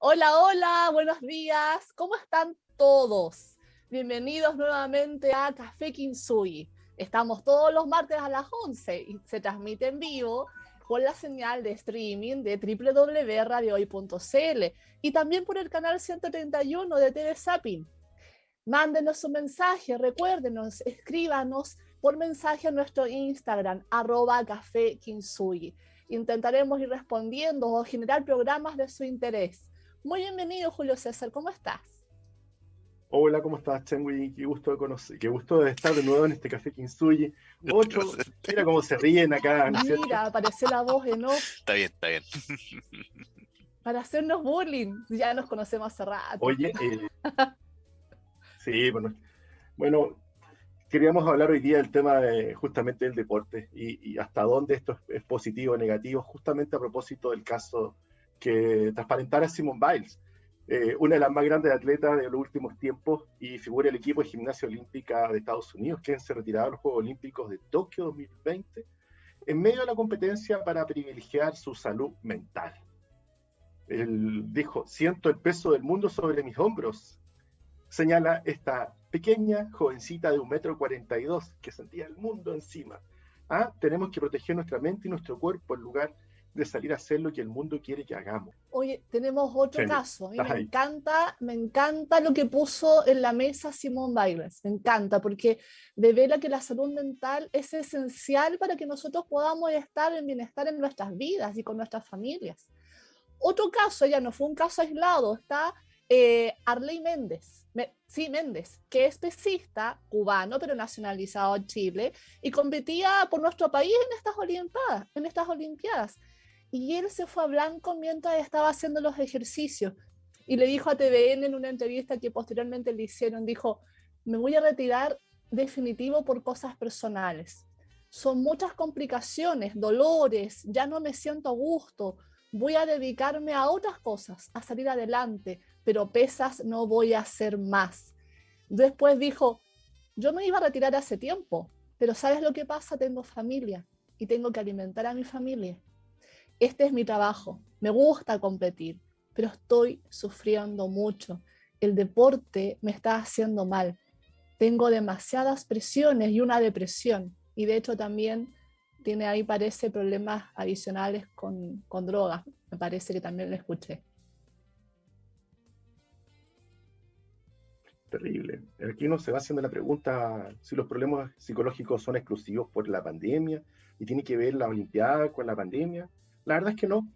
Hola, hola, buenos días. ¿Cómo están todos? Bienvenidos nuevamente a Café Kinsui. Estamos todos los martes a las 11 y se transmite en vivo por la señal de streaming de www.radiohoy.cl y también por el canal 131 de TV Zapping. Mándenos un mensaje, recuérdenos, escríbanos por mensaje a nuestro Instagram, @Café Kinsui. Intentaremos ir respondiendo o generar programas de su interés. Muy bienvenido, Julio César, ¿cómo estás? Hola, ¿cómo estás, Chengui? Qué gusto de estar de nuevo en este Café Kinsuyi. Otro, mira cómo se ríen acá, ¿no es cierto? Mira, apareció la voz en off Está bien, está bien. para hacernos bullying. Ya nos conocemos hace rato. Oye, sí, bueno, queríamos hablar hoy día del tema de, justamente del deporte y hasta dónde esto es positivo o negativo, justamente a propósito del caso que transparentara Simone Biles, una de las más grandes atletas de los últimos tiempos y figura del equipo de gimnasia olímpica de Estados Unidos, quien se retiraba de los Juegos Olímpicos de Tokio 2020 en medio de la competencia para privilegiar su salud mental. Él dijo: siento el peso del mundo sobre mis hombros, señala esta pequeña jovencita de 1,42 m que sentía el mundo encima. Tenemos que proteger nuestra mente y nuestro cuerpo en lugar de salir a hacer lo que el mundo quiere que hagamos. Oye, tenemos otro Genial. caso. A mí me encanta lo que puso en la mesa Simone Biles. Me encanta porque revela que la salud mental es esencial para que nosotros podamos estar en bienestar en nuestras vidas y con nuestras familias. Otro caso, ya no fue un caso aislado, está Arley Méndez, Méndez, que es pesista cubano, pero nacionalizado en Chile, y competía por nuestro país en estas Olimpiadas. Y él se fue a blanco mientras estaba haciendo los ejercicios. Y le dijo a TVN en una entrevista que posteriormente le hicieron, dijo: me voy a retirar definitivo por cosas personales. Son muchas complicaciones, dolores, ya no me siento a gusto, voy a dedicarme a otras cosas, a salir adelante, pero pesas no voy a hacer más. Después dijo: yo me iba a retirar hace tiempo, pero ¿sabes lo que pasa? Tengo familia y tengo que alimentar a mi familia. Este es mi trabajo, me gusta competir, pero estoy sufriendo mucho. El deporte me está haciendo mal. Tengo demasiadas presiones y una depresión. Y de hecho también tiene ahí, parece, problemas adicionales con drogas. Me parece que también lo escuché. Terrible. Aquí uno se va haciendo la pregunta si los problemas psicológicos son exclusivos por la pandemia y tiene que ver la Olimpiada con la pandemia. La verdad es que no.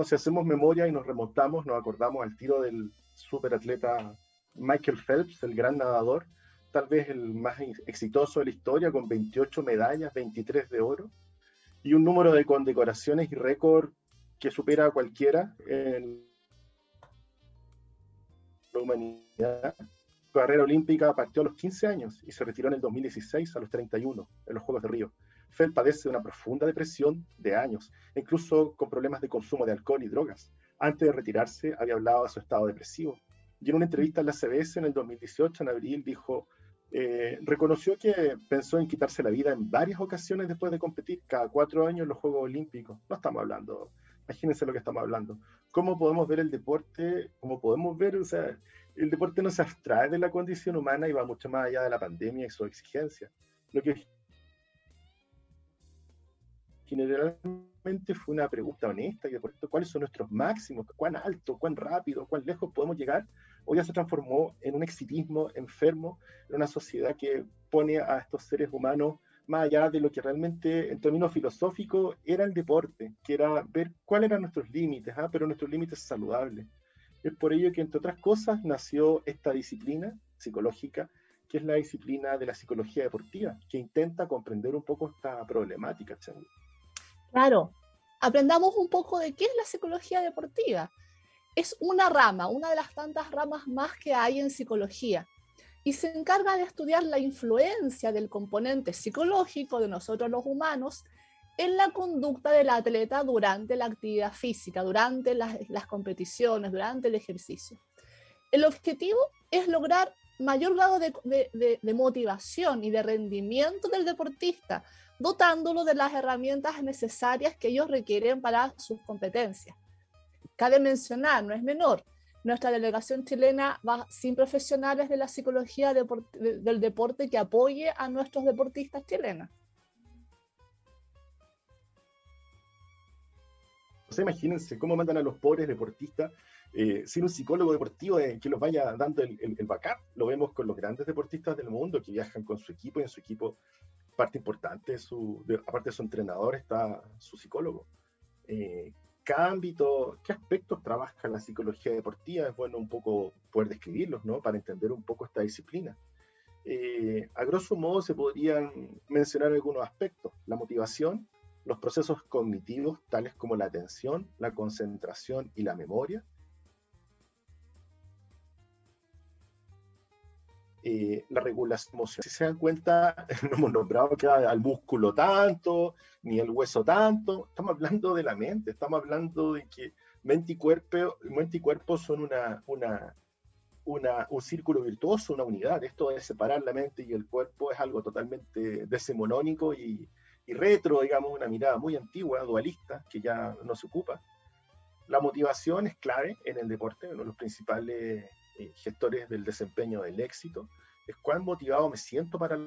Si hacemos memoria y nos remontamos, nos acordamos al tiro del superatleta Michael Phelps, el gran nadador, tal vez el más exitoso de la historia, con 28 medallas, 23 de oro, y un número de condecoraciones y récord que supera a cualquiera en la humanidad. Su carrera olímpica partió a los 15 años y se retiró en el 2016 a los 31 en los Juegos de Río. Phelps padece de una profunda depresión de años, incluso con problemas de consumo de alcohol y drogas. Antes de retirarse había hablado de su estado depresivo. Y en una entrevista en la CBS en el 2018, en abril, reconoció que pensó en quitarse la vida en varias ocasiones después de competir, cada 4 años en los Juegos Olímpicos. No estamos hablando, imagínense lo que estamos hablando. ¿Cómo podemos ver el deporte? ¿Cómo podemos ver, el deporte no se abstrae de la condición humana y va mucho más allá de la pandemia y su exigencia? Lo que generalmente fue una pregunta honesta y de por esto, ¿cuáles son nuestros máximos? ¿Cuán alto, cuán rápido, cuán lejos podemos llegar? Hoy ya se transformó en un exitismo enfermo, en una sociedad que pone a estos seres humanos más allá de lo que realmente, en términos filosóficos, era el deporte, que era ver cuáles eran nuestros límites, pero nuestros límites saludables. Es por ello que, entre otras cosas, nació esta disciplina psicológica, que es la disciplina de la psicología deportiva, que intenta comprender un poco esta problemática, Changu. Claro, aprendamos un poco de qué es la psicología deportiva. Es una rama, una de las tantas ramas más que hay en psicología, y se encarga de estudiar la influencia del componente psicológico de nosotros los humanos en la conducta del atleta durante la actividad física, durante las competiciones, durante el ejercicio. El objetivo es lograr mayor grado de motivación y de rendimiento del deportista, dotándolo de las herramientas necesarias que ellos requieren para sus competencias. Cabe mencionar, no es menor, nuestra delegación chilena va sin profesionales de la psicología del deporte que apoye a nuestros deportistas chilenos. O sea, imagínense cómo mandan a los pobres deportistas sin un psicólogo deportivo que los vaya dando el backup. Lo vemos con los grandes deportistas del mundo que viajan con su equipo, y en su equipo parte importante, aparte de su entrenador, está su psicólogo. Cada ámbito, qué aspectos trabaja la psicología deportiva, es bueno un poco poder describirlos, ¿no? Para entender un poco esta disciplina. A grosso modo se podrían mencionar algunos aspectos: la motivación, los procesos cognitivos tales como la atención, la concentración y la memoria, la regulación emocional. Si se dan cuenta, no hemos nombrado que al músculo tanto, ni el hueso tanto. Estamos hablando de la mente, estamos hablando de que mente y cuerpo son un círculo virtuoso, una unidad. Esto de separar la mente y el cuerpo es algo totalmente decimonónico y retro, digamos, una mirada muy antigua, dualista, que ya no se ocupa. La motivación es clave en el deporte, uno de los principales gestores del desempeño del éxito. Es cuán motivado me siento para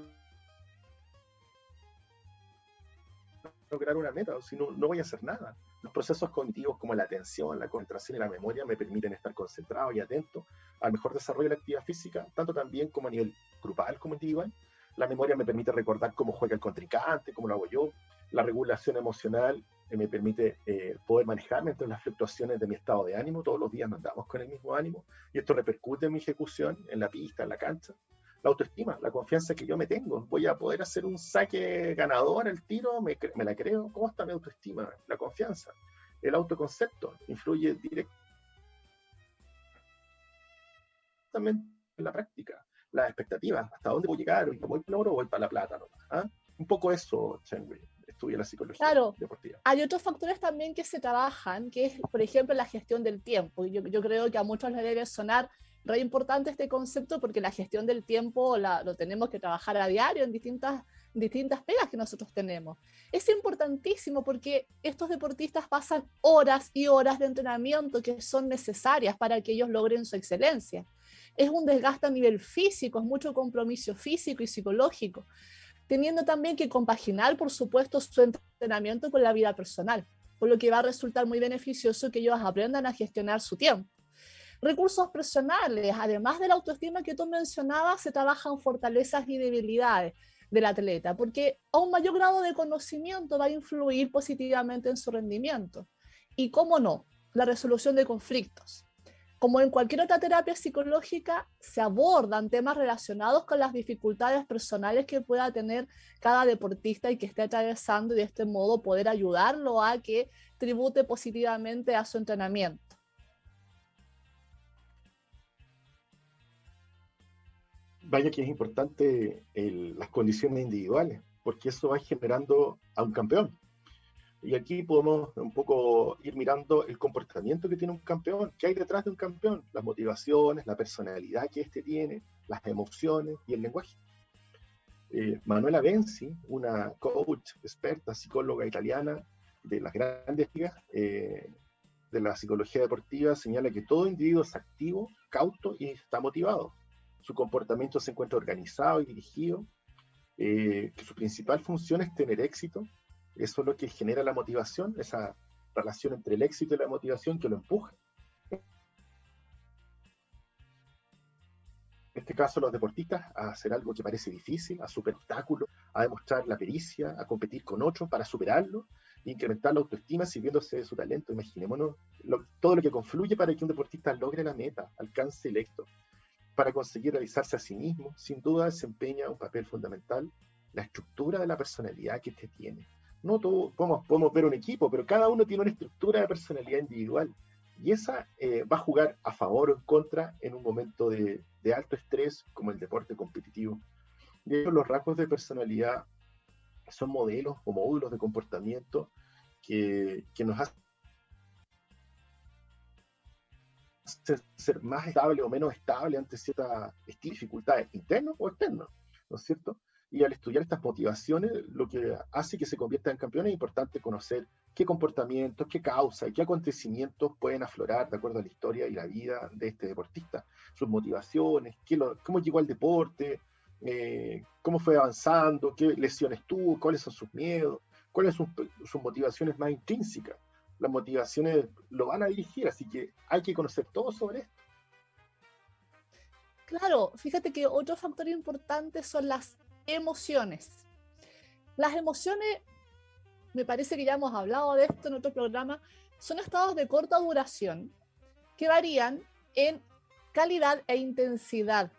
lograr una meta, o si no, no voy a hacer nada. Los procesos cognitivos como la atención, la concentración y la memoria me permiten estar concentrado y atento al mejor desarrollo de la actividad física, tanto también como a nivel grupal como individual. La memoria me permite recordar cómo juega el contrincante, cómo lo hago yo. La regulación emocional me permite poder manejarme entre las fluctuaciones de mi estado de ánimo. Todos los días no andamos con el mismo ánimo y esto repercute en mi ejecución, en la pista, en la cancha. La autoestima, la confianza que yo me tengo. Voy a poder hacer un saque ganador al tiro, me la creo. ¿Cómo está mi autoestima? La confianza. El autoconcepto influye directamente en la práctica. Las expectativas, hasta dónde voy a llegar, voy para el oro o voy para la plata, ¿no? ¿Ah? Un poco eso, Chen Wei, estudia la psicología Claro, deportiva. hay otros factores también que se trabajan, que es, por ejemplo, la gestión del tiempo. Yo creo que a muchos les debe sonar re importante este concepto porque la gestión del tiempo lo tenemos que trabajar a diario en distintas pegas que nosotros tenemos. Es importantísimo porque estos deportistas pasan horas y horas de entrenamiento que son necesarias para que ellos logren su excelencia. Es un desgaste a nivel físico, es mucho compromiso físico y psicológico, teniendo también que compaginar, por supuesto, su entrenamiento con la vida personal, por lo que va a resultar muy beneficioso que ellos aprendan a gestionar su tiempo. Recursos personales, además de la autoestima que tú mencionabas, se trabajan fortalezas y debilidades del atleta, porque a un mayor grado de conocimiento va a influir positivamente en su rendimiento. Y cómo no, la resolución de conflictos. Como en cualquier otra terapia psicológica, se abordan temas relacionados con las dificultades personales que pueda tener cada deportista y que esté atravesando, y de este modo poder ayudarlo a que tribute positivamente a su entrenamiento. Vaya que es importante las condiciones individuales, porque eso va generando a un campeón. Y aquí podemos un poco ir mirando el comportamiento que tiene un campeón, qué hay detrás de un campeón, las motivaciones, la personalidad que éste tiene, las emociones y el lenguaje. Manuela Benzi, una coach experta, psicóloga italiana de las grandes ligas de la psicología deportiva, señala que todo individuo es activo, cauto y está motivado. Su comportamiento se encuentra organizado y dirigido, que su principal función es tener éxito. Eso es lo que genera la motivación, esa relación entre el éxito y la motivación que lo empuja. En este caso, los deportistas a hacer algo que parece difícil, a superar obstáculos, a demostrar la pericia, a competir con otros para superarlo, e incrementar la autoestima sirviéndose de su talento. Imaginémonos todo lo que confluye para que un deportista logre la meta, alcance el éxito. Para conseguir realizarse a sí mismo, sin duda desempeña un papel fundamental la estructura de la personalidad que éste tiene. No todos podemos ver un equipo, pero cada uno tiene una estructura de personalidad individual. Y esa va a jugar a favor o en contra en un momento de alto estrés, como el deporte competitivo. De hecho, los rasgos de personalidad son modelos o módulos de comportamiento que nos hacen ser más estable o menos estable ante ciertas dificultades internas o externas, ¿no es cierto? Y al estudiar estas motivaciones, lo que hace que se conviertan en campeones es importante conocer qué comportamientos, qué causas y qué acontecimientos pueden aflorar de acuerdo a la historia y la vida de este deportista, sus motivaciones, cómo llegó al deporte, cómo fue avanzando, qué lesiones tuvo, cuáles son sus miedos, cuáles son sus motivaciones más intrínsecas. Las motivaciones lo van a dirigir, así que hay que conocer todo sobre esto. Claro, fíjate que otro factor importante son las emociones. Las emociones, me parece que ya hemos hablado de esto en otro programa, son estados de corta duración que varían en calidad e intensidad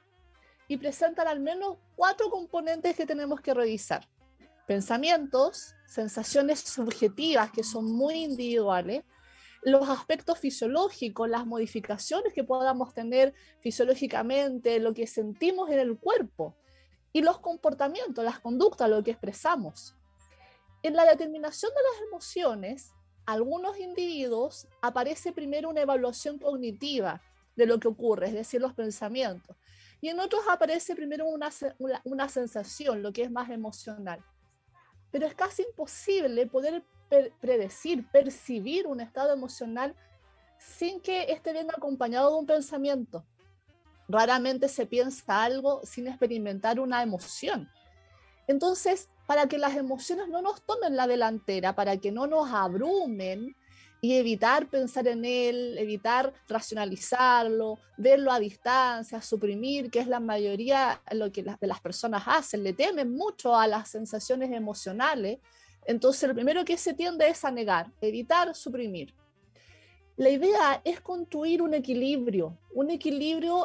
y presentan al menos 4 componentes que tenemos que revisar. Pensamientos, sensaciones subjetivas que son muy individuales, los aspectos fisiológicos, las modificaciones que podamos tener fisiológicamente, lo que sentimos en el cuerpo, y los comportamientos, las conductas, lo que expresamos. En la determinación de las emociones, algunos individuos aparece primero una evaluación cognitiva de lo que ocurre, es decir, los pensamientos, y en otros aparece primero una sensación, lo que es más emocional. Pero es casi imposible poder predecir, percibir un estado emocional sin que este venga acompañado de un pensamiento. Raramente se piensa algo sin experimentar una emoción. Entonces, para que las emociones no nos tomen la delantera, para que no nos abrumen y evitar pensar en él, evitar racionalizarlo, verlo a distancia, suprimir, que es la mayoría lo que de las personas hacen, le temen mucho a las sensaciones emocionales. Entonces, lo primero que se tiende es a negar, evitar, suprimir. La idea es construir un equilibrio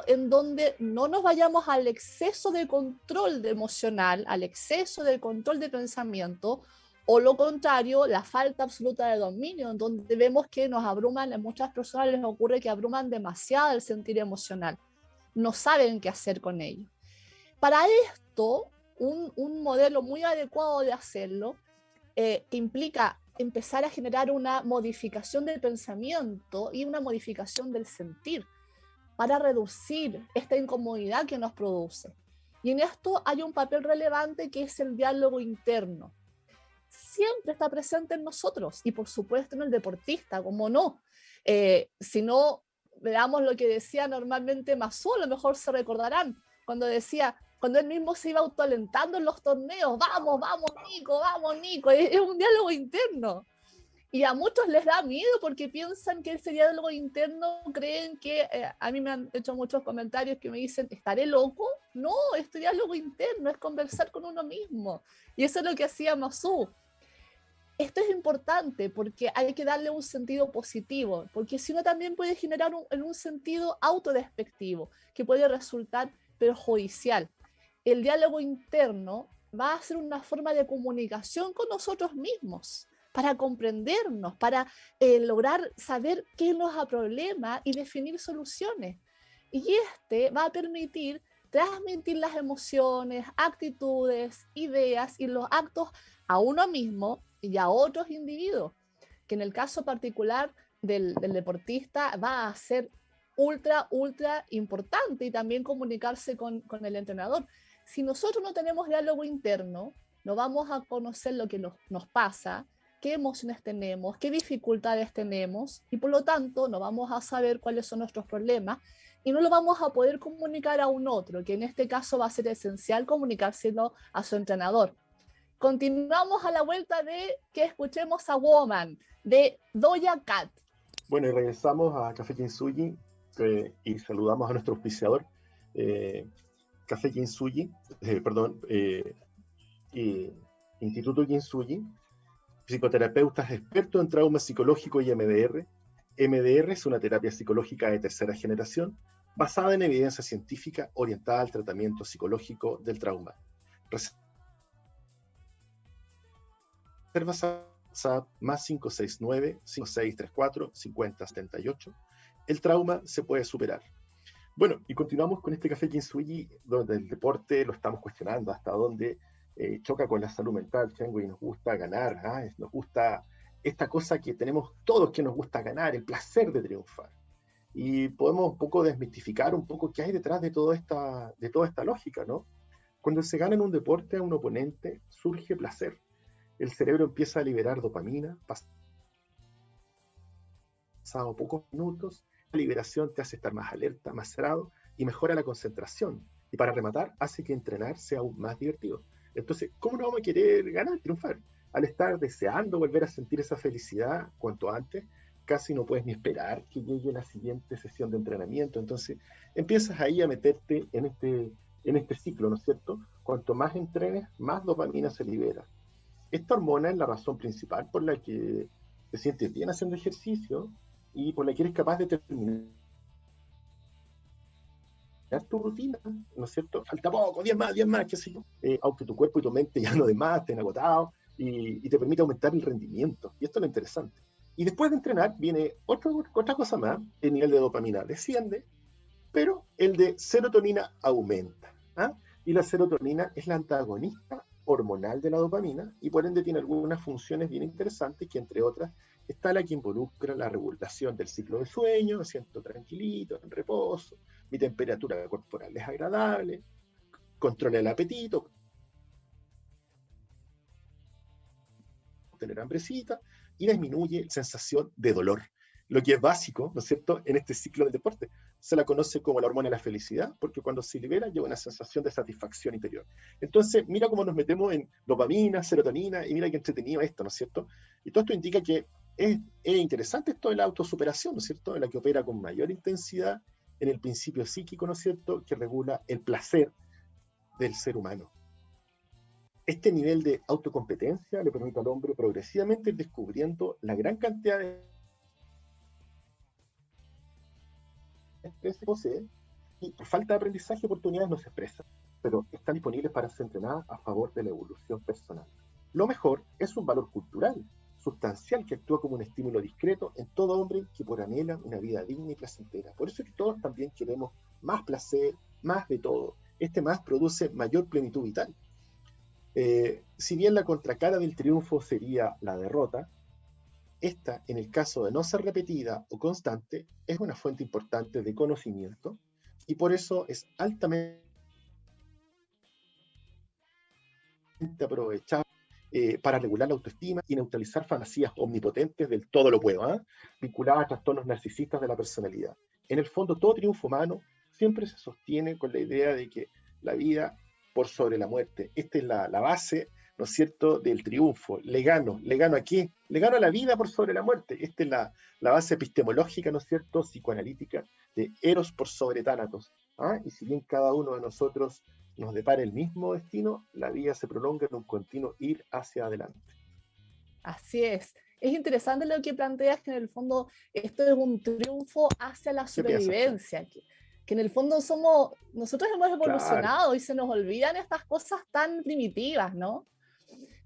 en donde no nos vayamos al exceso de control emocional, al exceso de control de pensamiento, o lo contrario, la falta absoluta de dominio, en donde vemos que nos abruman, a muchas personas les ocurre que abruman demasiado el sentir emocional, no saben qué hacer con ello. Para esto, un modelo muy adecuado de hacerlo, que implica empezar a generar una modificación del pensamiento y una modificación del sentir para reducir esta incomodidad que nos produce. Y en esto hay un papel relevante que es el diálogo interno. Siempre está presente en nosotros y por supuesto en el deportista, como no. Si no, veamos lo que decía normalmente Masú, a lo mejor se recordarán, cuando decía, cuando él mismo se iba autoalentando en los torneos, vamos Nico, es un diálogo interno. Y a muchos les da miedo porque piensan que ese diálogo interno, creen que, a mí me han hecho muchos comentarios que me dicen, ¿estaré loco? No, este diálogo interno es conversar con uno mismo. Y eso es lo que hacía Masú. Esto es importante porque hay que darle un sentido positivo, porque si no también puede generar un sentido autodespectivo, que puede resultar perjudicial. El diálogo interno va a ser una forma de comunicación con nosotros mismos, para comprendernos, para lograr saber qué nos problema y definir soluciones. Y este va a permitir transmitir las emociones, actitudes, ideas y los actos a uno mismo y a otros individuos, que en el caso particular del deportista va a ser ultra importante, y también comunicarse con el entrenador. Si nosotros no tenemos diálogo interno, no vamos a conocer lo que nos pasa, qué emociones tenemos, qué dificultades tenemos, y por lo tanto no vamos a saber cuáles son nuestros problemas y no lo vamos a poder comunicar a un otro, que en este caso va a ser esencial comunicárselo a su entrenador. Continuamos a la vuelta de que escuchemos a Woman, de Doja Cat. Bueno, y regresamos a Café Kintsugi y saludamos a nuestro auspiciador, Café Kintsugi, Instituto Kintsugi, psicoterapeutas expertos en trauma psicológico y MDR. MDR es una terapia psicológica de tercera generación basada en evidencia científica orientada al tratamiento psicológico del trauma. Reservas a WhatsApp más 569-5634-5078. El trauma se puede superar. Bueno, y continuamos con este Café Kintsugi, donde el deporte lo estamos cuestionando hasta dónde choca con la salud mental, Chango, y nos gusta ganar, nos gusta esta cosa que tenemos todos, que nos gusta ganar, el placer de triunfar. Y podemos un poco desmitificar un poco qué hay detrás de toda esta lógica, ¿no? Cuando se gana en un deporte a un oponente, surge placer. El cerebro empieza a liberar dopamina, pasado pocos minutos, la liberación te hace estar más alerta, más cerrado y mejora la concentración. Y para rematar, hace que entrenar sea aún más divertido. Entonces, ¿cómo no vamos a querer ganar, triunfar? Al estar deseando volver a sentir esa felicidad cuanto antes, casi no puedes ni esperar que llegue la siguiente sesión de entrenamiento. Entonces, empiezas ahí a meterte en este ciclo, ¿no es cierto? Cuanto más entrenes, más dopamina se libera. Esta hormona es la razón principal por la que te sientes bien haciendo ejercicio y por la que eres capaz de terminar tu rutina, ¿no es cierto? Falta poco, 10 más, qué sé yo. Aunque tu cuerpo y tu mente ya no de más, estén agotados y te permite aumentar el rendimiento. Y esto es lo interesante. Y después de entrenar viene otra cosa más, el nivel de dopamina desciende, pero el de serotonina aumenta. ¿Ah? Y la serotonina es la antagonista hormonal de la dopamina y por ende tiene algunas funciones bien interesantes que entre otras está la que involucra la regulación del ciclo de sueño, me siento tranquilito, en reposo, mi temperatura corporal es agradable, controla el apetito, tener hambrecita y disminuye la sensación de dolor, lo que es básico, ¿no es cierto?, en este ciclo del deporte. Se la conoce como la hormona de la felicidad, porque cuando se libera lleva una sensación de satisfacción interior. Entonces, mira cómo nos metemos en dopamina, serotonina, y mira qué entretenido esto, ¿no es cierto? Y todo esto indica que es interesante esto de la autosuperación, ¿no es cierto?, en la que opera con mayor intensidad en el principio psíquico, ¿no es cierto?, que regula el placer del ser humano. Este nivel de autocompetencia le permite al hombre progresivamente ir descubriendo la gran cantidad de que se posee y por falta de aprendizaje oportunidades no se expresan, pero están disponibles para ser entrenadas a favor de la evolución personal. Lo mejor es un valor cultural, sustancial, que actúa como un estímulo discreto en todo hombre que por anhela una vida digna y placentera. Por eso es que todos también queremos más placer, más de todo. Este más produce mayor plenitud vital. Si bien la contracara del triunfo sería la derrota, esta, en el caso de no ser repetida o constante, es una fuente importante de conocimiento y por eso es altamente aprovechable para regular la autoestima y neutralizar fantasías omnipotentes del todo lo puedo, ¿eh? Vinculadas a trastornos narcisistas de la personalidad. En el fondo, todo triunfo humano siempre se sostiene con la idea de que la vida por sobre la muerte. Esta es la base, ¿no es cierto?, del triunfo. ¿Le gano a qué? Le gano a la vida por sobre la muerte. Esta es la base epistemológica, ¿no es cierto?, psicoanalítica de Eros por sobre Tánatos. ¿Ah? Y si bien cada uno de nosotros nos depara el mismo destino, la vida se prolonga en un continuo ir hacia adelante. Así es. Es interesante lo que planteas, que en el fondo esto es un triunfo hacia la ¿Qué piensas tú? supervivencia, que en el fondo nosotros hemos Claro, evolucionado y se nos olvidan estas cosas tan primitivas, ¿no?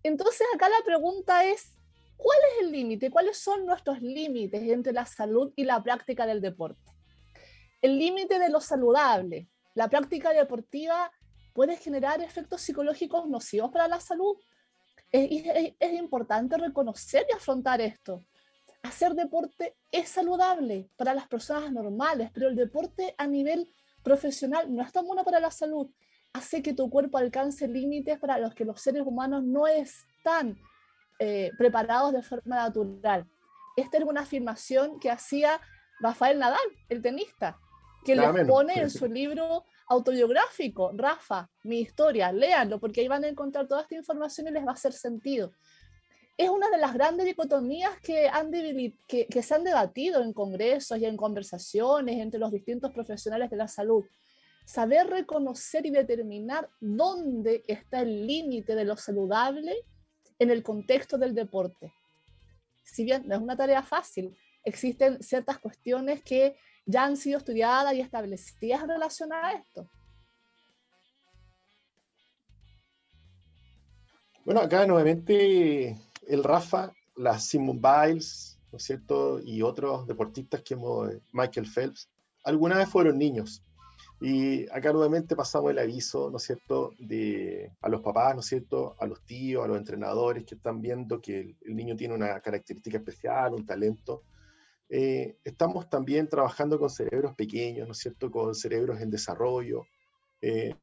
Entonces acá la pregunta es, ¿cuál es el límite? ¿Cuáles son nuestros límites entre la salud y la práctica del deporte? El límite de lo saludable. La práctica deportiva puede generar efectos psicológicos nocivos para la salud. Es importante reconocer y afrontar esto. Hacer deporte es saludable para las personas normales, pero el deporte a nivel profesional no es tan bueno para la salud. Hace que tu cuerpo alcance límites para los que los seres humanos no están preparados de forma natural. Esta era una afirmación que hacía Rafael Nadal, el tenista, que nada les menos. pone en su libro autobiográfico, Rafa, mi historia, léanlo, porque ahí van a encontrar toda esta información y les va a hacer sentido. Es una de las grandes dicotomías que se han debatido en congresos y en conversaciones entre los distintos profesionales de la salud. Saber reconocer y determinar dónde está el límite de lo saludable en el contexto del deporte. Si bien no es una tarea fácil, existen ciertas cuestiones que ya han sido estudiadas y establecidas en relación a esto. Bueno, acá nuevamente el Rafa, las Simone Biles, ¿no es cierto? Y otros deportistas que hemos, Michael Phelps, alguna vez fueron niños. Y acá nuevamente pasamos el aviso, ¿no es cierto?, a los papás, ¿no es cierto?, a los tíos, a los entrenadores que están viendo que el niño tiene una característica especial, un talento. Estamos también trabajando con cerebros pequeños, ¿no es cierto?, con cerebros en desarrollo. Eh,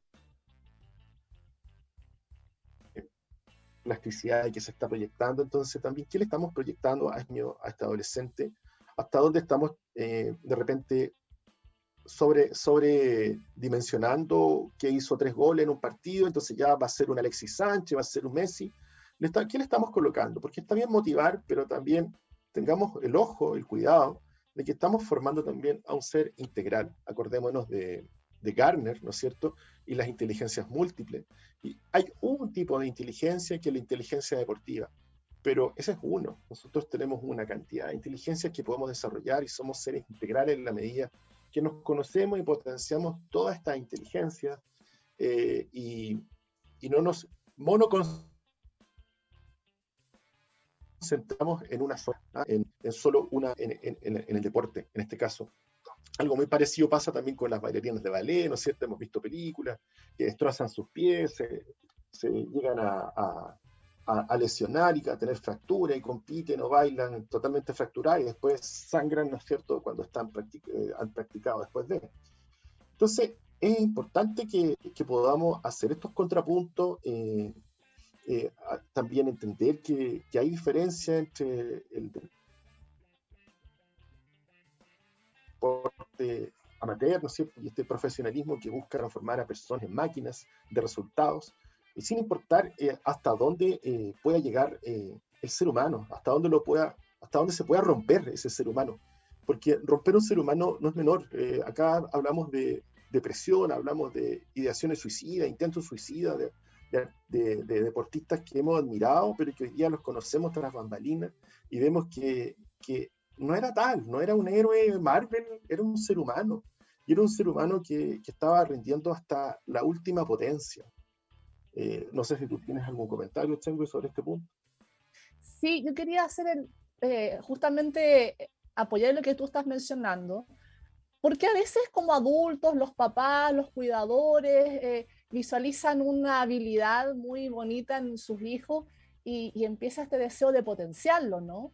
plasticidad que se está proyectando. Entonces también, ¿qué le estamos proyectando a este adolescente? ¿Hasta dónde estamos de repente sobredimensionando que hizo 3 goles en un partido, entonces ya va a ser un Alexis Sánchez, va a ser un Messi? ¿Qué le estamos colocando? Porque está bien motivar, pero también tengamos el ojo, el cuidado de que estamos formando también a un ser integral. Acordémonos de Gardner, ¿no es cierto? Y las inteligencias múltiples. Y hay un tipo de inteligencia que es la inteligencia deportiva, pero ese es uno. Nosotros tenemos una cantidad de inteligencias que podemos desarrollar y somos seres integrales en la medida que nos conocemos y potenciamos toda esta inteligencia y no nos monoconcentramos en una sola, en solo una, en el deporte, en este caso. Algo muy parecido pasa también con las bailarinas de ballet, ¿no es cierto? Hemos visto películas que destrozan sus pies, se llegan a lesionar y a tener fractura y compiten o bailan totalmente fracturadas y después sangran, ¿no es cierto?, cuando han practicado después de. Entonces, es importante que podamos hacer estos contrapuntos, también entender que hay diferencia entre el deporte amateur, ¿no es cierto?, y este profesionalismo que busca transformar a personas en máquinas de resultados, y sin importar hasta dónde pueda llegar el ser humano, hasta dónde se pueda romper ese ser humano, porque romper un ser humano no es menor. Acá hablamos de depresión, hablamos de ideaciones suicidas, intentos suicidas, de deportistas que hemos admirado, pero que hoy día los conocemos tras bambalinas y vemos que no era tal, no era un héroe Marvel, era un ser humano. Y era un ser humano que estaba rindiendo hasta la última potencia. No sé si tú tienes algún comentario, Chengui, sobre este punto. Sí, yo quería hacer justamente apoyar lo que tú estás mencionando, porque a veces como adultos, los papás, los cuidadores, visualizan una habilidad muy bonita en sus hijos y empieza este deseo de potenciarlo, ¿no?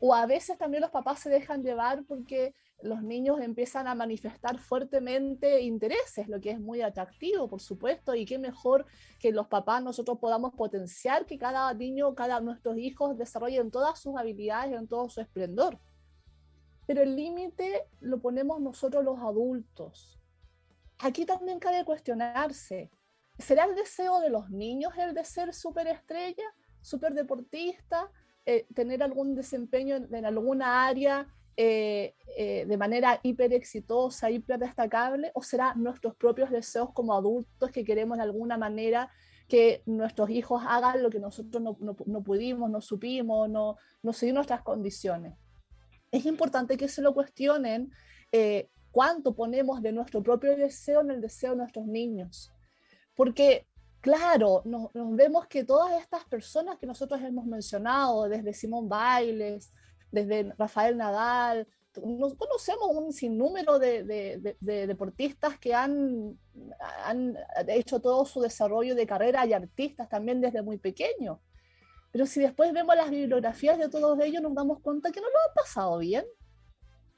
O a veces también los papás se dejan llevar porque los niños empiezan a manifestar fuertemente intereses, lo que es muy atractivo, por supuesto, y qué mejor que los papás nosotros podamos potenciar que cada niño, cada nuestros hijos desarrollen todas sus habilidades en todo su esplendor. Pero el límite lo ponemos nosotros los adultos. Aquí también cabe cuestionarse, ¿será el deseo de los niños el de ser superestrella, superdeportista, tener algún desempeño en alguna área de manera hiper exitosa, hiper destacable? ¿O será nuestros propios deseos como adultos que queremos de alguna manera que nuestros hijos hagan lo que nosotros no pudimos, no supimos, no seguir nuestras condiciones? Es importante que se lo cuestionen cuánto ponemos de nuestro propio deseo en el deseo de nuestros niños. Porque, claro, nos vemos que todas estas personas que nosotros hemos mencionado, desde Simone Biles, desde Rafael Nadal, nos conocemos un sinnúmero de deportistas que han hecho todo su desarrollo de carrera y artistas también desde muy pequeños. Pero si después vemos las bibliografías de todos ellos, nos damos cuenta que no lo han pasado bien.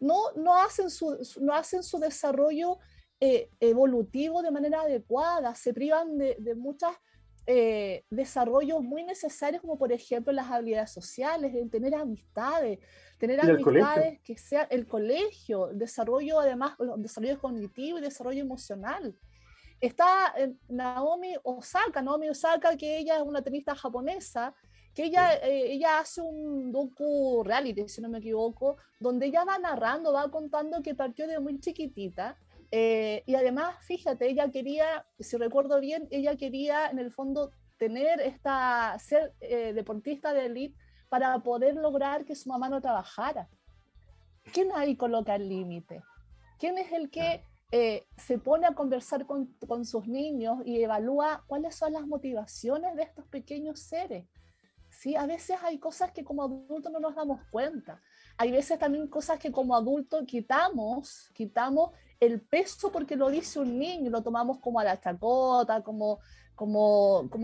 No hacen su desarrollo evolutivo de manera adecuada, se privan de muchos desarrollos muy necesarios, como por ejemplo las habilidades sociales, el tener amistades que sea el colegio, el desarrollo, además, el desarrollo cognitivo y desarrollo emocional. Está Naomi Osaka, que ella es una tenista japonesa, que ella hace un docu reality, si no me equivoco, donde ella va narrando, va contando que partió de muy chiquitita, y además, fíjate, ella quería, si recuerdo bien, ella quería en el fondo ser deportista de élite para poder lograr que su mamá no trabajara. ¿Quién ahí coloca el límite? ¿Quién es el que se pone a conversar con sus niños y evalúa cuáles son las motivaciones de estos pequeños seres? Sí, a veces hay cosas que como adultos no nos damos cuenta. Hay veces también cosas que como adultos quitamos el peso porque lo dice un niño, lo tomamos como a la chacota, como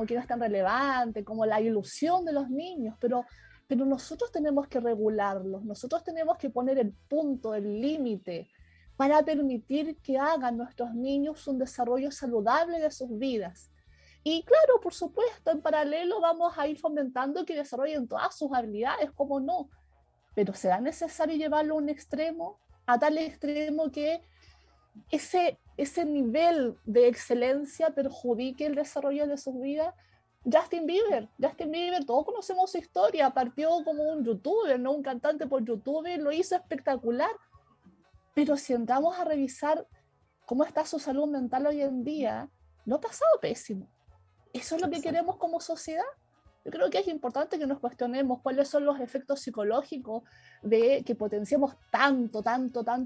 que no es tan relevante, como la ilusión de los niños, pero nosotros tenemos que regularlos, nosotros tenemos que poner el punto, el límite, para permitir que hagan nuestros niños un desarrollo saludable de sus vidas. Y claro, por supuesto, en paralelo vamos a ir fomentando que desarrollen todas sus habilidades, ¿cómo no? Pero será necesario llevarlo a un extremo, a tal extremo que ese nivel de excelencia perjudique el desarrollo de sus vidas. Justin Bieber, todos conocemos su historia, partió como un youtuber, no un cantante por YouTube, lo hizo espectacular, pero si entramos a revisar cómo está su salud mental hoy en día, lo ha pasado pésimo. ¿Eso es lo que queremos como sociedad? Yo creo que es importante que nos cuestionemos cuáles son los efectos psicológicos de que potenciemos tanto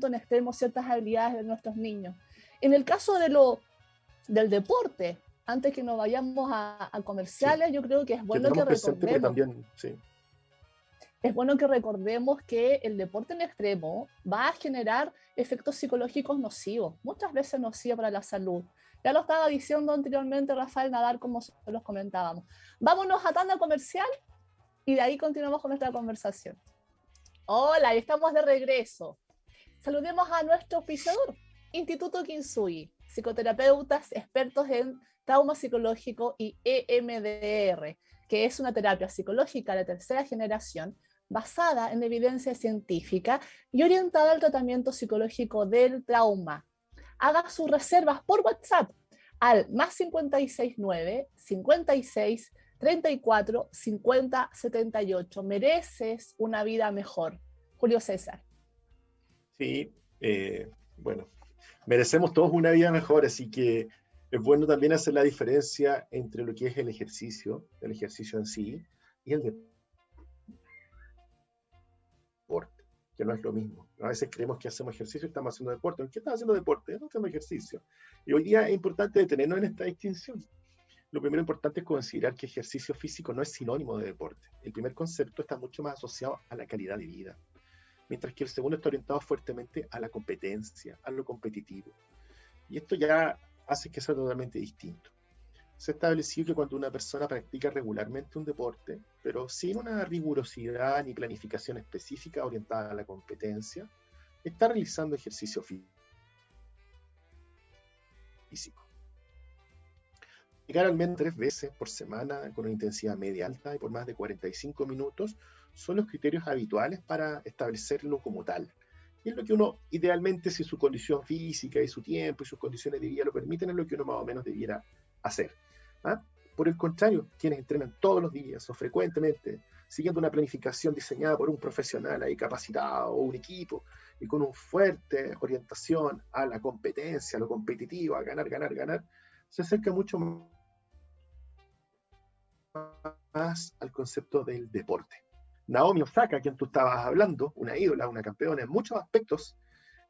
en extremo ciertas habilidades de nuestros niños. En el caso del deporte, antes que nos vayamos a comerciales, yo creo que es bueno que presente que recordemos. también, sí. Es bueno que recordemos que el deporte en extremo va a generar efectos psicológicos nocivos, muchas veces nocivos para la salud. Ya lo estaba diciendo anteriormente Rafael Nadal, como los comentábamos. Vámonos a tanda comercial y de ahí continuamos con nuestra conversación. Hola, estamos de regreso. Saludemos a nuestro auspiciador, Instituto Kintsugi, psicoterapeutas expertos en trauma psicológico y EMDR, que es una terapia psicológica de tercera generación basada en evidencia científica y orientada al tratamiento psicológico del trauma. Haga sus reservas por WhatsApp al +569 56 34 50 78. Mereces una vida mejor. Julio César. Sí, bueno, merecemos todos una vida mejor, así que es bueno también hacer la diferencia entre lo que es el ejercicio en sí, y el deporte, que no es lo mismo. A veces creemos que hacemos ejercicio y estamos haciendo deporte. ¿En qué estás haciendo deporte? No hacemos ejercicio. Y hoy día es importante detenernos en esta distinción. Lo primero importante es considerar que ejercicio físico no es sinónimo de deporte. El primer concepto está mucho más asociado a la calidad de vida, mientras que el segundo está orientado fuertemente a la competencia, a lo competitivo. Y esto ya hace que sea totalmente distinto. Se ha establecido que cuando una persona practica regularmente un deporte, pero sin una rigurosidad ni planificación específica orientada a la competencia, está realizando ejercicio físico. Llegar al menos 3 veces por semana con una intensidad media alta y por más de 45 minutos son los criterios habituales para establecerlo como tal. Y es lo que uno, idealmente, si su condición física y su tiempo y sus condiciones de vida lo permiten, es lo que uno más o menos debiera hacer. ¿Ah? Por el contrario, quienes entrenan todos los días o frecuentemente, siguiendo una planificación diseñada por un profesional ahí capacitado o un equipo, y con una fuerte orientación a la competencia, a lo competitivo, a ganar, se acerca mucho más al concepto del deporte. Naomi Osaka, quien tú estabas hablando, una ídola, una campeona en muchos aspectos,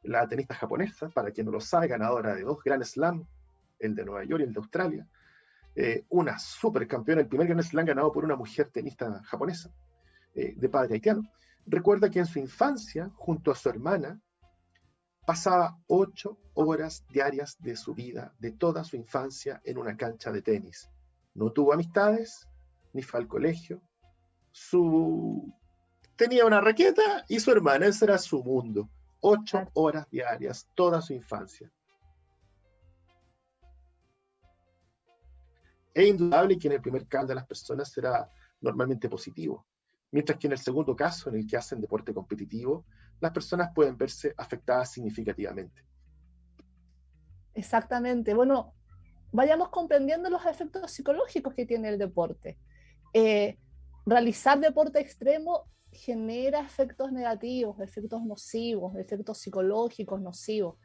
la tenista japonesa, para quien no lo sabe, ganadora de 2 Grand Slam, el de Nueva York y el de Australia, una supercampeona, el primer Grand Slam ganado por una mujer tenista japonesa, de padre haitiano, recuerda que en su infancia, junto a su hermana, pasaba 8 horas diarias de su vida, de toda su infancia, en una cancha de tenis. No tuvo amistades, ni fue al colegio. Tenía una raqueta y su hermana, ese era su mundo. 8 horas diarias, toda su infancia. Es indudable que en el primer caso de las personas será normalmente positivo, mientras que en el segundo caso, en el que hacen deporte competitivo, las personas pueden verse afectadas significativamente. Exactamente. Bueno, vayamos comprendiendo los efectos psicológicos que tiene el deporte. Realizar deporte extremo genera efectos negativos, efectos nocivos, efectos psicológicos nocivos.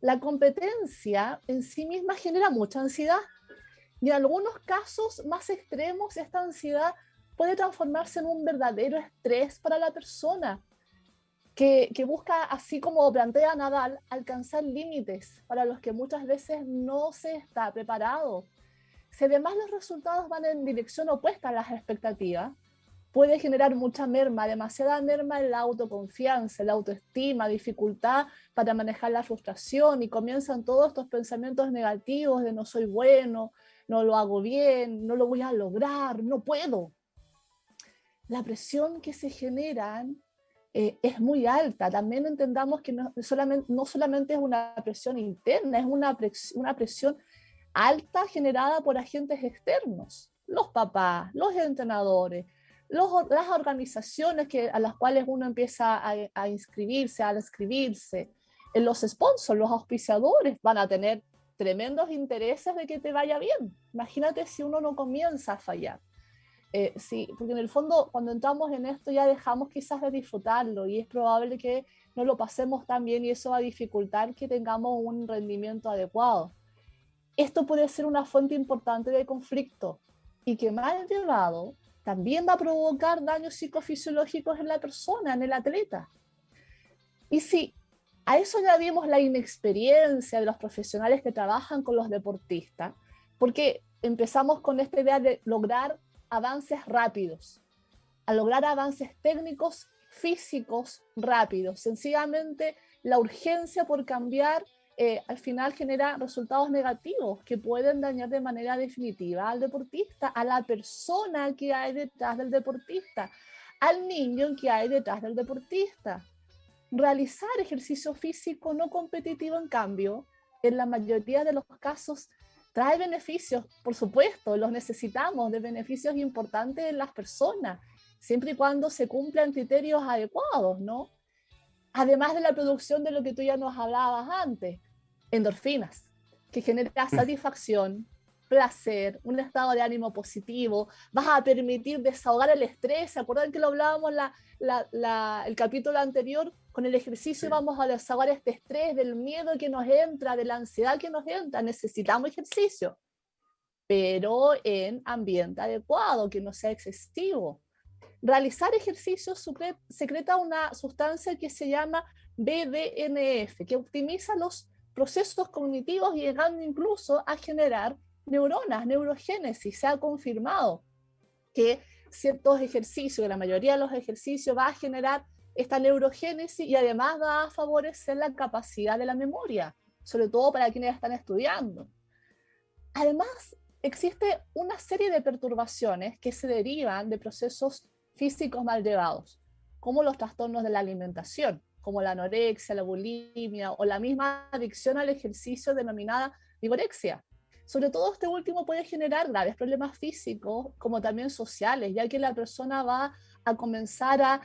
La competencia en sí misma genera mucha ansiedad y en algunos casos más extremos esta ansiedad puede transformarse en un verdadero estrés para la persona que busca, así como plantea Nadal, alcanzar límites para los que muchas veces no se está preparado. Si además los resultados van en dirección opuesta a las expectativas, puede generar mucha merma, demasiada merma en la autoconfianza, la autoestima, dificultad para manejar la frustración y comienzan todos estos pensamientos negativos de no soy bueno, no lo hago bien, no lo voy a lograr, no puedo. La presión que se generan es muy alta. También entendamos que no solamente es una presión interna, es una presión alta generada por agentes externos, los papás, los entrenadores, las organizaciones a las cuales uno empieza a inscribirse, a inscribirse, los sponsors, los auspiciadores van a tener tremendos intereses de que te vaya bien. Imagínate si uno no comienza a fallar. Sí, porque en el fondo cuando entramos en esto ya dejamos quizás de disfrutarlo y es probable que no lo pasemos tan bien y eso va a dificultar que tengamos un rendimiento adecuado. Esto puede ser una fuente importante de conflicto y que mal llevado también va a provocar daños psicofisiológicos en la persona, en el atleta. Y si a eso añadimos la inexperiencia de los profesionales que trabajan con los deportistas, porque empezamos con esta idea de lograr avances rápidos, a lograr avances técnicos, físicos rápidos. Sencillamente la urgencia por cambiar al final genera resultados negativos que pueden dañar de manera definitiva al deportista, a la persona que hay detrás del deportista, al niño que hay detrás del deportista. Realizar ejercicio físico no competitivo, en cambio, en la mayoría de los casos trae beneficios, por supuesto, los necesitamos, de beneficios importantes en las personas, siempre y cuando se cumplan criterios adecuados, ¿no? Además de la producción de lo que tú ya nos hablabas antes, endorfinas, que genera satisfacción, placer, un estado de ánimo positivo, vas a permitir desahogar el estrés. ¿Se acuerdan que lo hablábamos el capítulo anterior? Con el ejercicio vamos a desahogar este estrés, del miedo que nos entra, de la ansiedad que nos entra. Necesitamos ejercicio, pero en ambiente adecuado, que no sea excesivo. Realizar ejercicio secreta una sustancia que se llama BDNF, que optimiza los procesos cognitivos, llegando incluso a generar neuronas, neurogénesis. Se ha confirmado que ciertos ejercicios, la mayoría de los ejercicios, va a generar esta neurogénesis y además va a favorecer la capacidad de la memoria, sobre todo para quienes están estudiando. Además, existe una serie de perturbaciones que se derivan de procesos físicos mal llevados, como los trastornos de la alimentación, como la anorexia, la bulimia o la misma adicción al ejercicio denominada vigorexia. Sobre todo este último puede generar graves problemas físicos como también sociales, ya que la persona va a comenzar a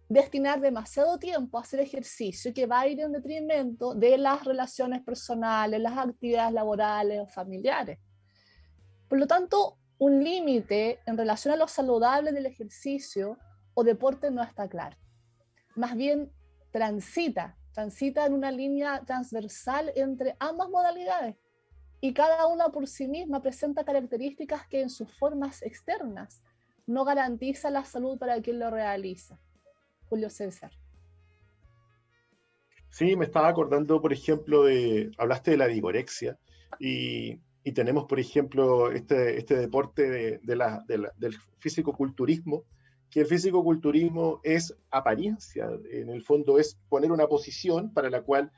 destinar demasiado tiempo a hacer ejercicio que va a ir en detrimento de las relaciones personales, las actividades laborales o familiares. Por lo tanto, un límite en relación a lo saludable del ejercicio o deporte no está claro. Más bien transita en una línea transversal entre ambas modalidades y cada una por sí misma presenta características que en sus formas externas no garantizan la salud para quien lo realiza. Julio César. Sí, me estaba acordando, por ejemplo, hablaste de la vigorexia y tenemos, por ejemplo, este deporte del fisicoculturismo, que el fisicoculturismo es apariencia, en el fondo es poner una posición para la cual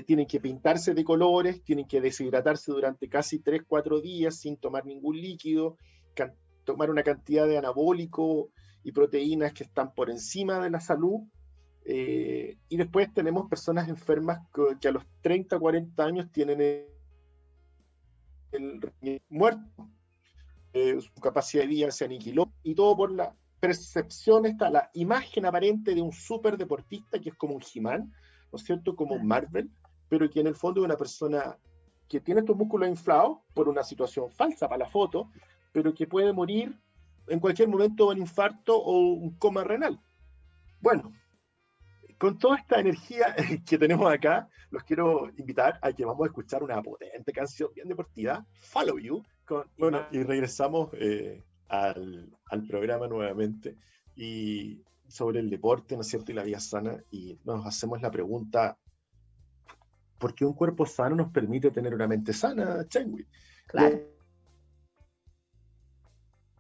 tienen que pintarse de colores, tienen que deshidratarse durante casi 3-4 días sin tomar ningún líquido, tomar una cantidad de anabólico y proteínas que están por encima de la salud. Y después tenemos personas enfermas que a los 30, 40 años tienen el muerto, su capacidad de vida se aniquiló, y todo por la percepción, la imagen aparente de un súper deportista que es como un He-Man, ¿no es cierto? Como un Marvel, pero que en el fondo es una persona que tiene estos músculos inflados por una situación falsa para la foto, pero que puede morir en cualquier momento de un infarto o un coma renal. Bueno, con toda esta energía que tenemos acá, los quiero invitar a que vamos a escuchar una potente canción bien deportiva, Follow You, y regresamos al programa nuevamente, y sobre el deporte, ¿no es cierto?, y la vida sana, y nos hacemos la pregunta, ¿por qué un cuerpo sano nos permite tener una mente sana, Chengui? Claro.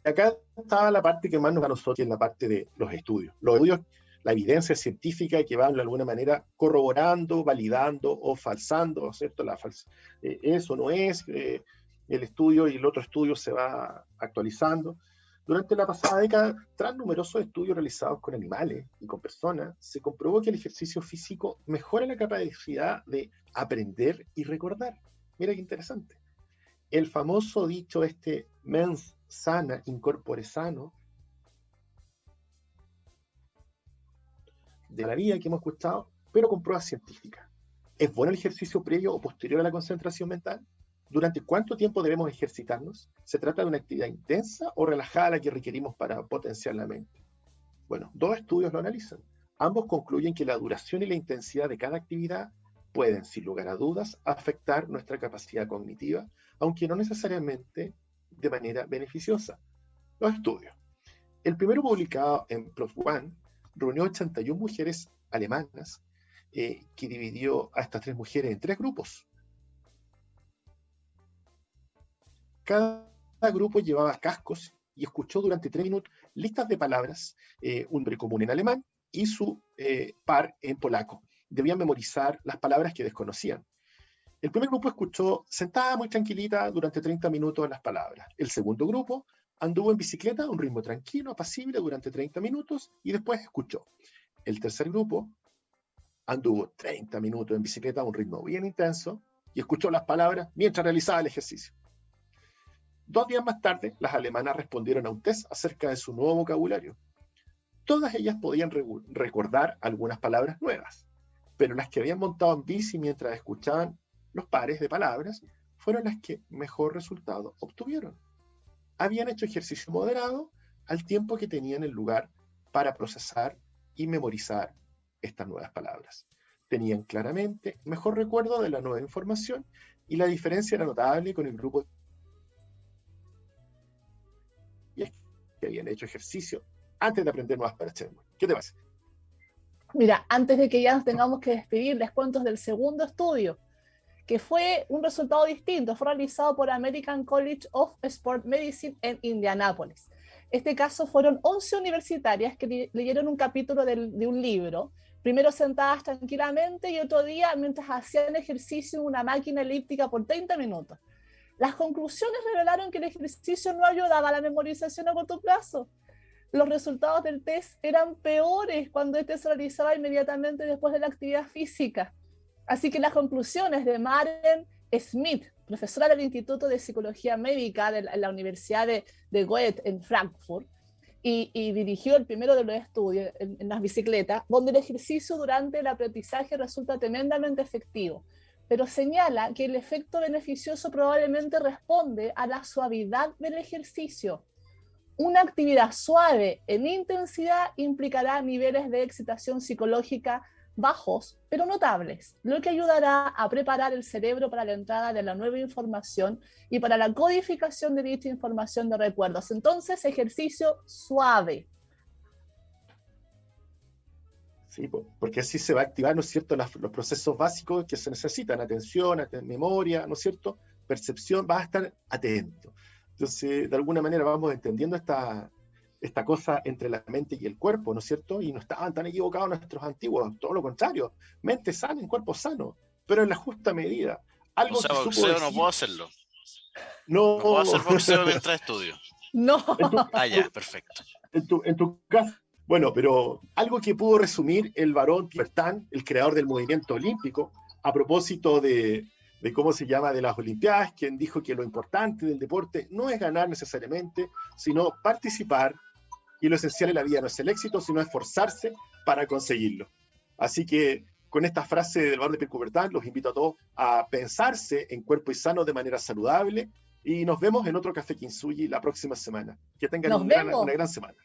Y acá estaba la parte que más nos da a nosotros, que es la parte de los estudios. Los estudios, la evidencia científica que va de alguna manera corroborando, validando o falsando, ¿cierto? Eso no es, el estudio y el otro estudio se va actualizando. Durante la pasada década, tras numerosos estudios realizados con animales y con personas, se comprobó que el ejercicio físico mejora la capacidad de aprender y recordar. Mira qué interesante. el famoso dicho mens sana in corpore sano, de la vida que hemos escuchado, pero con pruebas científicas. ¿Es bueno el ejercicio previo o posterior a la concentración mental? ¿Durante cuánto tiempo debemos ejercitarnos? ¿Se trata de una actividad intensa o relajada la que requerimos para potenciar la mente? Bueno, 2 estudios lo analizan. Ambos concluyen que la duración y la intensidad de cada actividad pueden, sin lugar a dudas, afectar nuestra capacidad cognitiva, aunque no necesariamente de manera beneficiosa. Los estudios. El primero, publicado en PLOS ONE, reunió 81 mujeres alemanas que dividió a estas 3 mujeres en 3 grupos. Cada grupo llevaba cascos y escuchó durante 3 minutos listas de palabras, un nombre común en alemán y su par en polaco. Debían memorizar las palabras que desconocían. El primer grupo escuchó sentada muy tranquilita durante 30 minutos las palabras. El segundo grupo anduvo en bicicleta a un ritmo tranquilo, apacible durante 30 minutos y después escuchó. El tercer grupo anduvo 30 minutos en bicicleta a un ritmo bien intenso y escuchó las palabras mientras realizaba el ejercicio. 2 días más tarde, las alemanas respondieron a un test acerca de su nuevo vocabulario. Todas ellas podían recordar algunas palabras nuevas, pero las que habían montado en bici mientras escuchaban los pares de palabras fueron las que mejor resultado obtuvieron. Habían hecho ejercicio moderado al tiempo que tenían el lugar para procesar y memorizar estas nuevas palabras. Tenían claramente mejor recuerdo de la nueva información y la diferencia era notable con el grupo que habían hecho ejercicio antes de aprender nuevas palabras. ¿Qué te parece? Mira, antes de que ya nos tengamos que despedir, les cuento del segundo estudio, que fue un resultado distinto. Fue realizado por American College of Sport Medicine en Indianápolis. Este caso fueron 11 universitarias que leyeron un capítulo de un libro, primero sentadas tranquilamente y otro día mientras hacían ejercicio en una máquina elíptica por 30 minutos. Las conclusiones revelaron que el ejercicio no ayudaba a la memorización a corto plazo. Los resultados del test eran peores cuando este se realizaba inmediatamente después de la actividad física. Así que las conclusiones de Maren Smith, profesora del Instituto de Psicología Médica de la Universidad de Goethe en Frankfurt, y dirigió el primero de los estudios en las bicicletas, donde el ejercicio durante el aprendizaje resulta tremendamente efectivo, pero señala que el efecto beneficioso probablemente responde a la suavidad del ejercicio. Una actividad suave en intensidad implicará niveles de excitación psicológica bajos, pero notables, lo que ayudará a preparar el cerebro para la entrada de la nueva información y para la codificación de dicha información de recuerdos. Entonces, ejercicio suave. Sí, porque así se va a activar, ¿no es cierto?, los procesos básicos que se necesitan: atención, memoria, ¿no es cierto?, percepción. Va a estar atento. Entonces, de alguna manera vamos entendiendo esta cosa entre la mente y el cuerpo, ¿no es cierto? Y no estaban tan equivocados nuestros antiguos, todo lo contrario, mente sana en cuerpo sano, pero en la justa medida. Algo o sea, que boxeo decir, no puedo hacerlo. No puedo hacer boxeo mientras estudio. No. Ya, perfecto. En tu caso, bueno, pero algo que pudo resumir el varón Bertán, el creador del movimiento olímpico, a propósito de cómo se llama, de las Olimpiadas, quien dijo que lo importante del deporte no es ganar necesariamente, sino participar, y lo esencial en la vida no es el éxito, sino esforzarse para conseguirlo. Así que con esta frase del varón de Pierre Coubertin, los invito a todos a pensarse en cuerpo y sano de manera saludable, y nos vemos en otro Café Kintsugi la próxima semana. Que tengan una gran semana.